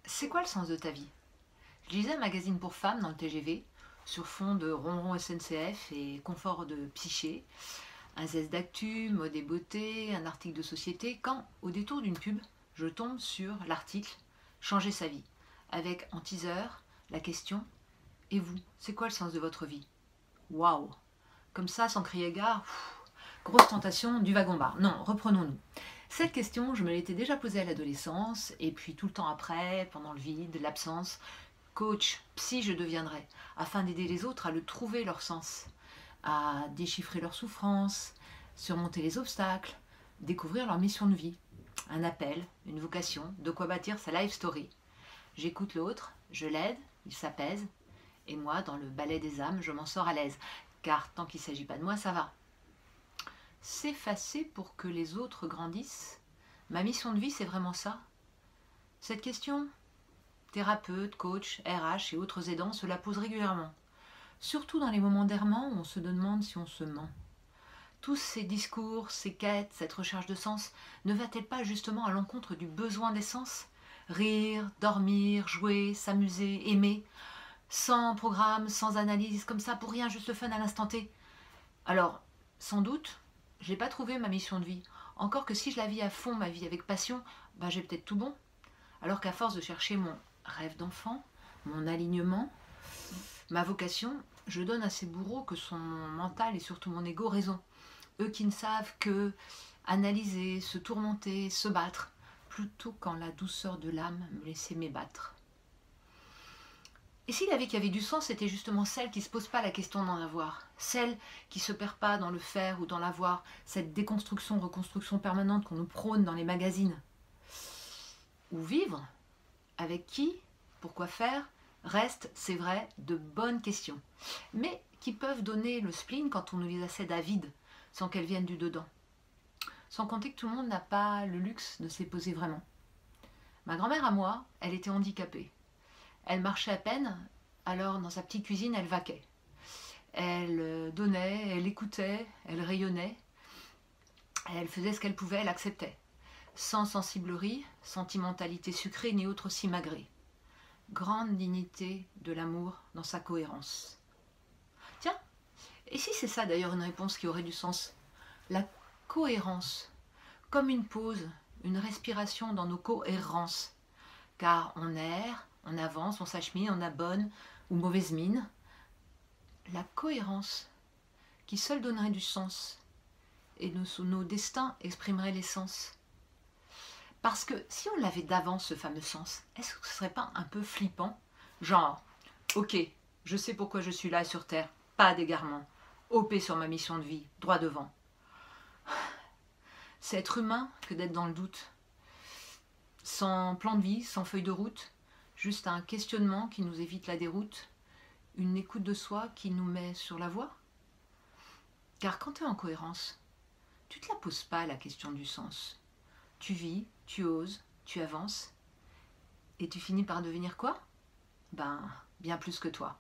C'est quoi le sens de ta vie? Je lisais un magazine pour femmes dans le TGV, sur fond de ronron SNCF et confort de psyché, un zeste d'actu, mode et beauté, un article de société, quand, au détour d'une pub, je tombe sur l'article Changer sa vie, avec en teaser la question Et vous, c'est quoi le sens de votre vie? Waouh! Comme ça, sans crier gare, grosse tentation du wagon-bar. Non, reprenons-nous. Cette question, je me l'étais déjà posée à l'adolescence, et puis tout le temps après, pendant le vide, l'absence. Coach, psy, je deviendrai, afin d'aider les autres à le trouver leur sens, à déchiffrer leurs souffrances, surmonter les obstacles, découvrir leur mission de vie. Un appel, une vocation, de quoi bâtir sa life story. J'écoute l'autre, je l'aide, il s'apaise, et moi, dans le ballet des âmes, je m'en sors à l'aise, car tant qu'il ne s'agit pas de moi, ça va. S'effacer pour que les autres grandissent? Ma mission de vie, c'est vraiment ça? Cette question, thérapeutes, coachs, RH et autres aidants se la posent régulièrement. Surtout dans les moments d'errement où on se demande si on se ment. Tous ces discours, ces quêtes, cette recherche de sens, ne va-t-elle pas justement à l'encontre du besoin d'essence? Rire, dormir, jouer, s'amuser, aimer, sans programme, sans analyse, comme ça, pour rien, juste le fun à l'instant T. Alors, sans doute, je n'ai pas trouvé ma mission de vie. Encore que si je la vis à fond, ma vie avec passion, ben j'ai peut-être tout bon. Alors qu'à force de chercher mon rêve d'enfant, mon alignement, ma vocation, je donne à ces bourreaux que sont mon mental et surtout mon ego raison. Eux qui ne savent que analyser, se tourmenter, se battre, plutôt qu'en la douceur de l'âme me laisser m'ébattre. Et si la vie qui avait du sens, c'était justement celle qui ne se pose pas la question d'en avoir, celle qui ne se perd pas dans le faire ou dans l'avoir, cette déconstruction, reconstruction permanente qu'on nous prône dans les magazines. Où vivre? Avec qui? Pourquoi faire? Restent, c'est vrai, de bonnes questions, mais qui peuvent donner le spleen quand on nous les accède à vide, sans qu'elles viennent du dedans. Sans compter que tout le monde n'a pas le luxe de se les poser vraiment. Ma grand-mère à moi, elle était handicapée. Elle marchait à peine, alors dans sa petite cuisine, elle vaquait. Elle donnait, elle écoutait, elle rayonnait, elle faisait ce qu'elle pouvait, elle acceptait. Sans sensiblerie, sentimentalité sucrée ni autre simagrée. Grande dignité de l'amour dans sa cohérence. Tiens, et si c'est ça d'ailleurs une réponse qui aurait du sens? La cohérence, comme une pause, une respiration dans nos cohérences. Car on erre, on avance, on s'achemine, on a bonne ou mauvaise mine. La cohérence, qui seule donnerait du sens, et nos destins exprimeraient l'essence. Parce que si on l'avait d'avance, ce fameux sens, est-ce que ce serait pas un peu flippant? Genre, ok, je sais pourquoi je suis là sur Terre, pas d'égarement, OP sur ma mission de vie, droit devant. C'est être humain que d'être dans le doute. Sans plan de vie, sans feuille de route, juste un questionnement qui nous évite la déroute, une écoute de soi qui nous met sur la voie. Car quand tu es en cohérence, tu ne te la poses pas la question du sens. Tu vis, tu oses, tu avances, et tu finis par devenir quoi? Ben, bien plus que toi.